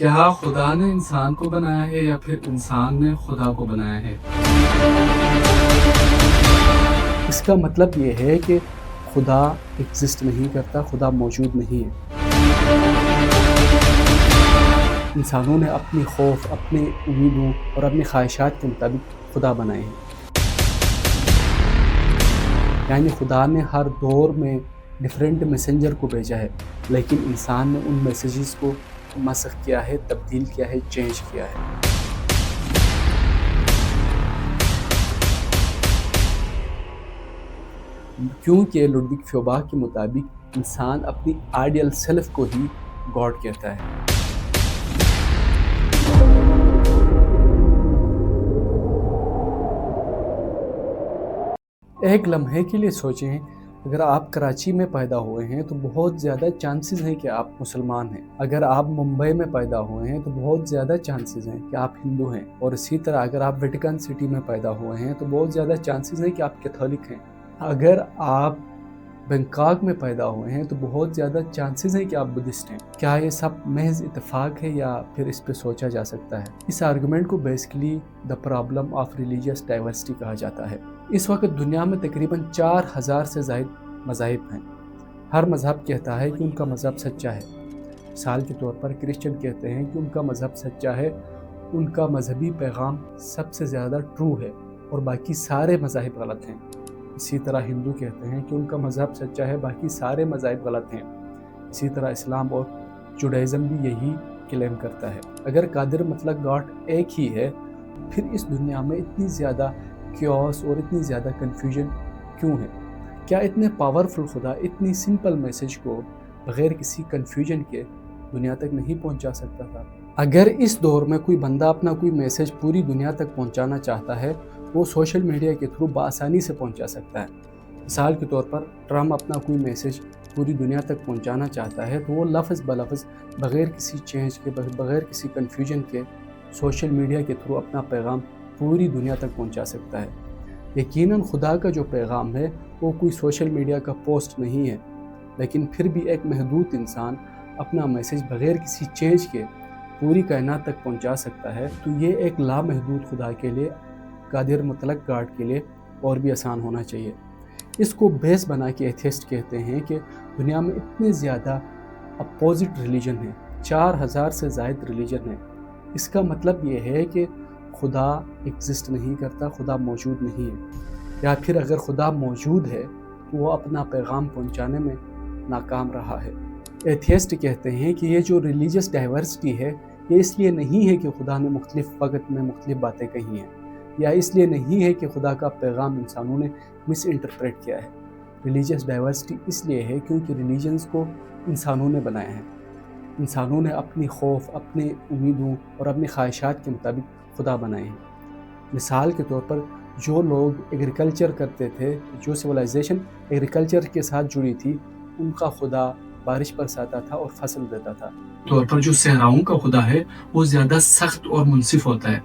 کیا خدا نے انسان کو بنایا ہے یا پھر انسان نے خدا کو بنایا ہے؟ اس کا مطلب یہ ہے کہ خدا ایگزسٹ نہیں کرتا، خدا موجود نہیں ہے۔ انسانوں نے اپنی خوف، اپنے امیدوں اور اپنی خواہشات کے مطابق خدا بنائے ہیں۔ یعنی خدا نے ہر دور میں ڈیفرنٹ میسنجر کو بھیجا ہے، لیکن انسان نے ان میسیجز کو مسخ کیا ہے، تبدیل کیا ہے، چینج کیا ہے۔ کیونکہ لوڈوگ فیوباخ کے مطابق انسان اپنی آئیڈیل سیلف کو ہی گاڈ کہتا ہے۔ ایک لمحے کے لیے سوچیں، اگر آپ کراچی میں پیدا ہوئے ہیں تو بہت زیادہ چانسز ہیں کہ آپ مسلمان ہیں۔ اگر آپ ممبئی میں پیدا ہوئے ہیں تو بہت زیادہ چانسز ہیں کہ آپ ہندو ہیں، اور اسی طرح اگر آپ ویٹیکن سٹی میں پیدا ہوئے ہیں تو بہت زیادہ چانسز ہیں کہ آپ کیتھولک ہیں۔ اگر آپ بینکاک میں پیدا ہوئے ہیں تو بہت زیادہ چانسز ہیں کہ آپ بدھسٹ ہیں۔ کیا یہ سب محض اتفاق ہے یا پھر اس پہ سوچا جا سکتا ہے؟ اس آرگومنٹ کو basically the problem of religious diversity کہا جاتا ہے۔ اس وقت دنیا میں تقریباً 4000 سے زائد مذاہب ہیں۔ ہر مذہب کہتا ہے کہ ان کا مذہب سچا ہے۔ مثال کے طور پر کرسچن کہتے ہیں کہ ان کا مذہب سچا ہے، ان کا مذہبی پیغام سب سے زیادہ ٹرو ہے اور باقی سارے مذاہب غلط ہیں۔ اسی طرح ہندو کہتے ہیں کہ ان کا مذہب سچا ہے، باقی سارے مذاہب غلط ہیں۔ اسی طرح اسلام اور جوڈائزم بھی یہی کلیم کرتا ہے۔ اگر قادر مطلق گاڈ ایک ہی ہے، پھر اس دنیا میں اتنی زیادہ کیوس اور اتنی زیادہ کنفیوژن کیوں ہے؟ کیا اتنے پاورفل خدا اتنی سمپل میسج کو بغیر کسی کنفیوژن کے دنیا تک نہیں پہنچا سکتا تھا؟ اگر اس دور میں کوئی بندہ اپنا کوئی میسج پوری دنیا تک پہنچانا چاہتا ہے، وہ سوشل میڈیا کے تھرو بآسانی سے پہنچا سکتا ہے۔ مثال کے طور پر ٹرمپ اپنا کوئی میسج پوری دنیا تک پہنچانا چاہتا ہے تو وہ لفظ بلفظ بغیر کسی چینج کے، بغیر کسی کنفیوژن کے سوشل میڈیا کے تھرو اپنا پیغام پوری دنیا تک پہنچا سکتا ہے۔ یقیناً خدا کا جو پیغام ہے وہ کوئی سوشل میڈیا کا پوسٹ نہیں ہے، لیکن پھر بھی ایک محدود انسان اپنا میسج بغیر کسی چینج کے پوری کائنات تک پہنچا سکتا ہے، تو یہ ایک لامحدود خدا کے لیے، قادر مطلق گاڈ کے لیے اور بھی آسان ہونا چاہیے۔ اس کو بیس بنا کے ایتھیسٹ کہتے ہیں کہ دنیا میں اتنے زیادہ اپوزٹ ریلیجن ہیں، 4000 سے زائد ریلیجن ہیں۔ اس کا مطلب یہ ہے کہ خدا ایگزسٹ نہیں کرتا، خدا موجود نہیں ہے، یا پھر اگر خدا موجود ہے تو وہ اپنا پیغام پہنچانے میں ناکام رہا ہے۔ ایتھیسٹ کہتے ہیں کہ یہ جو ریلیجیس ڈائیورسٹی ہے، یہ اس لیے نہیں ہے کہ خدا نے مختلف وقت میں مختلف باتیں کہی ہیں، یا اس لیے نہیں ہے کہ خدا کا پیغام انسانوں نے مس انٹرپریٹ کیا ہے۔ ریلیجیس ڈائیورسٹی اس لیے ہے کیونکہ ریلیجنز کو انسانوں نے بنایا ہے۔ انسانوں نے اپنی خوف، اپنے امیدوں اور اپنی خواہشات کے مطابق خدا بنائے ہیں۔ مثال کے طور پر جو لوگ ایگریکلچر کرتے تھے، جو سویلائزیشن ایگریکلچر کے ساتھ جڑی تھی، ان کا خدا بارش برساتا تھا اور فصل دیتا تھا۔ طور پر جو صحراؤں کا خدا ہے وہ زیادہ سخت اور منصف ہوتا ہے،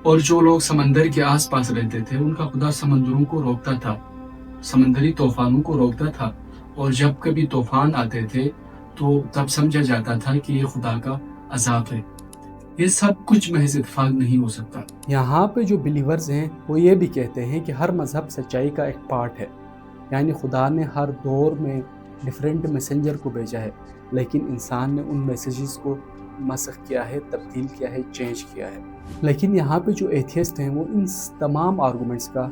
اور جو لوگ سمندر کے آس پاس رہتے تھے ان کا خدا سمندروں کو روکتا تھا، سمندری طوفانوں کو روکتا تھا، اور جب کبھی طوفان آتے تھے تو تب سمجھا جاتا تھا کہ یہ خدا کا عذاب ہے۔ یہ سب کچھ محض اتفاق نہیں ہو سکتا۔ یہاں پہ جو بلیورز ہیں وہ یہ بھی کہتے ہیں کہ ہر مذہب سچائی کا ایک پارٹ ہے، یعنی خدا نے ہر دور میں ڈیفرنٹ میسنجر کو بھیجا ہے، لیکن انسان نے ان میسیجز کو مسخ کیا ہے، تبدیل کیا ہے، چینج کیا ہے۔ لیکن یہاں پہ جو ایتھیسٹ ہیں وہ ان تمام آرگومنٹس کا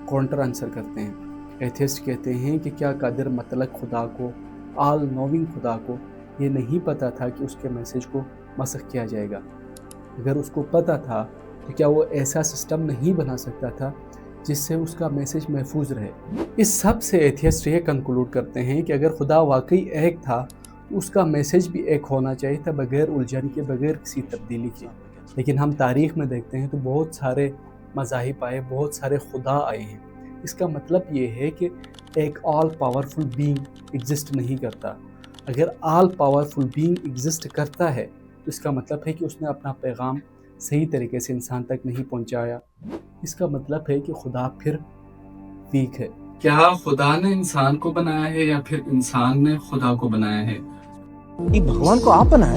کونٹر آنسر کرتے ہیں۔ ایتھیسٹ کہتے ہیں کہ کیا قادر مطلق خدا کو، آل نوونگ خدا کو یہ نہیں پتا تھا کہ اس کے میسیج کو مسخ کیا جائے گا؟ اگر اس کو پتا تھا تو کیا وہ ایسا سسٹم نہیں بنا سکتا تھا جس سے اس کا میسیج محفوظ رہے؟ اس سب سے ایتھیسٹ یہ کنکلوڈ کرتے ہیں کہ اگر خدا واقعی ایک تھا تو اس کا میسیج بھی ایک ہونا چاہیے تھا، بغیر الجھن کے، بغیر کسی تبدیلی کے۔ لیکن ہم تاریخ میں دیکھتے ہیں تو بہت سارے مذاہب آئے، بہت سارے خدا آئے ہیں۔ اس کا مطلب یہ ہے کہ ایک آل پاورفل بینگ ایگزسٹ نہیں کرتا۔ اگر آل پاورفل بینگ ایگزسٹ کرتا ہے تو اس کا مطلب ہے کہ اس نے اپنا پیغام صحیح طریقے سے انسان تک نہیں پہنچایا۔ اس کا مطلب ہے کہ خدا پھر ویک ہے۔ کیا خدا نے انسان کو بنایا ہے یا پھر انسان نے خدا کو بنایا ہے؟ بھگوان کو آپ بنائے؟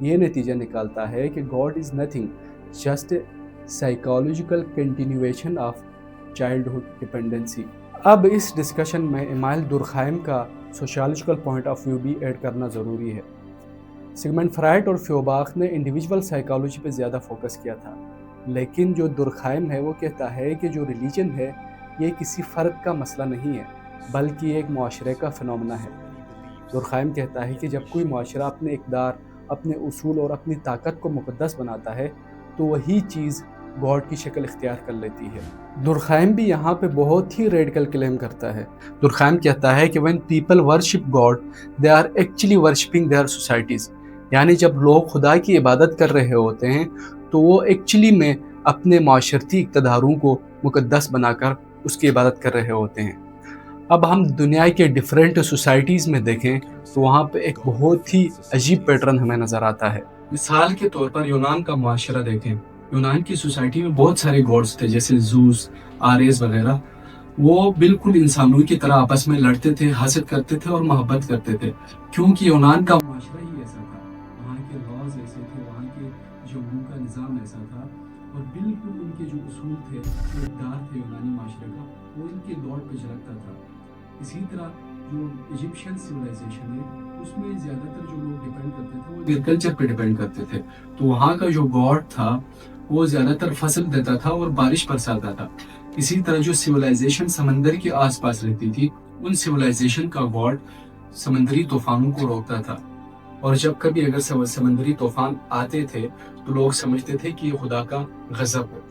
یہ نتیجہ نکالتا ہے کہ God is nothing just psychological continuation of childhood dependency. اب اس ڈسکشن میں ایمائل دورخائم کا سوشیولوجیکل پوائنٹ آف ویو بھی ایڈ کرنا ضروری ہے۔ سگمنڈ فرائڈ اور فیوباخ نے انڈیویجول سائیکالوجی پہ زیادہ فوکس کیا تھا، لیکن جو دورخائم ہے وہ کہتا ہے کہ جو ریلیجن ہے یہ کسی فرد کا مسئلہ نہیں ہے بلکہ یہ ایک معاشرے کا فنومنا ہے۔ دورخائم کہتا ہے کہ جب کوئی معاشرہ اپنے اقدار، اپنے اصول اور اپنی طاقت کو مقدس بناتا ہے تو وہی چیز گاڈ کی شکل اختیار کر لیتی ہے۔ دورخائم بھی یہاں پہ بہت ہی ریڈیکل کلیم کرتا ہے۔ دورخائم کہتا ہے کہ when people worship God they are actually worshipping their societies، یعنی جب لوگ خدا کی عبادت کر رہے ہوتے ہیں تو وہ ایکچولی میں اپنے معاشرتی اقتداروں کو مقدس بنا کر اس کی عبادت کر رہے ہوتے ہیں۔ اب ہم دنیا کے ڈیفرنٹ سوسائٹیز میں دیکھیں تو وہاں پہ ایک بہت ہی عجیب پیٹرن ہمیں نظر آتا ہے۔ مثال کے طور پر یونان کا معاشرہ دیکھیں، یونان کی سوسائٹی میں بہت سارے گاڈز تھے جیسے زوس، آریس وغیرہ۔ وہ بالکل انسانوں کی طرح آپس میں لڑتے تھے، حسد کرتے تھے اور محبت کرتے تھے، کیونکہ یونان کا معاشرہ ہی ایسا تھا، وہاں کے لاز ایسے تھے، وہاں کے جو ان کا نظام ایسا تھا، اور بالکل ان کے جو اصول تھے، جو اقدار تھے یونانی معاشرے کا، وہ ان کے دور پہ جھلکتا تھا۔ اسی طرح جو ایجپشین سویلائزیشن ہے اس میں زیادہ تر جو لوگ ڈیپینڈ کرتے تھے وہ ایگریکلچر پہ ڈیپینڈ کرتے تھے، تو وہاں کا جو گاڈ تھا وہ زیادہ تر فصل دیتا تھا اور بارش برساتا تھا۔ اسی طرح جو سویلائزیشن سمندر کے آس پاس رہتی تھی ان سویلائزیشن کا گاڈ سمندری طوفانوں کو روکتا تھا، اور جب کبھی اگر سمندری طوفان آتے تھے تو لوگ سمجھتے تھے کہ یہ خدا کا غضب ہے۔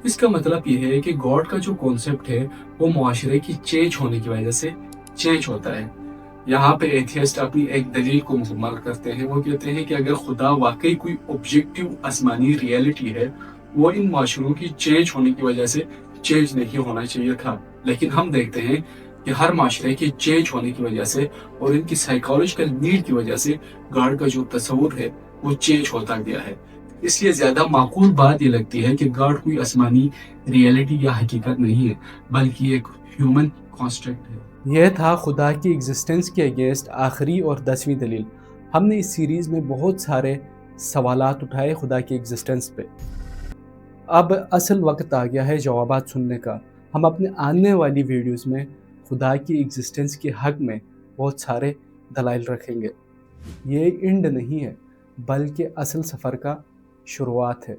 اس کا مطلب یہ ہے کہ گاڈ کا جو کانسیپٹ ہے وہ معاشرے کی چینج ہونے کی وجہ سے چینج ہوتا ہے۔ یہاں پہ ایتھیسٹ اپنی ایک دلیل کو مکمل کرتے ہیں، وہ کہتے ہیں کہ اگر خدا واقعی کوئی آبجیکٹیو آسمانی ریئلٹی ہے وہ ان معاشروں کی چینج ہونے کی وجہ سے چینج نہیں ہونا چاہیے تھا، لیکن ہم دیکھتے ہیں کہ ہر معاشرے کی چینج ہونے کی وجہ سے اور ان کی سائیکالوجیکل نیڈ کی وجہ سے گاڈ کا جو تصور ہے وہ چینج ہوتا گیا ہے۔ اس لیے زیادہ معقول بات یہ لگتی ہے کہ گاڈ کوئی آسمانی ریئلٹی یا حقیقت نہیں ہے بلکہ ایک ہیومن کانسٹرکٹ ہے۔ یہ تھا خدا کی ایگزسٹنس کے اگینسٹ آخری اور 10ویں دلیل۔ ہم نے اس سیریز میں بہت سارے سوالات اٹھائے خدا کی ایگزسٹنس پہ۔ اب اصل وقت آ گیا ہے جوابات سننے کا۔ ہم اپنے آنے والی ویڈیوز میں خدا کی ایگزسٹنس کے حق میں بہت سارے دلائل رکھیں گے۔ یہ اینڈ نہیں ہے بلکہ اصل سفر کا شروعات ہے۔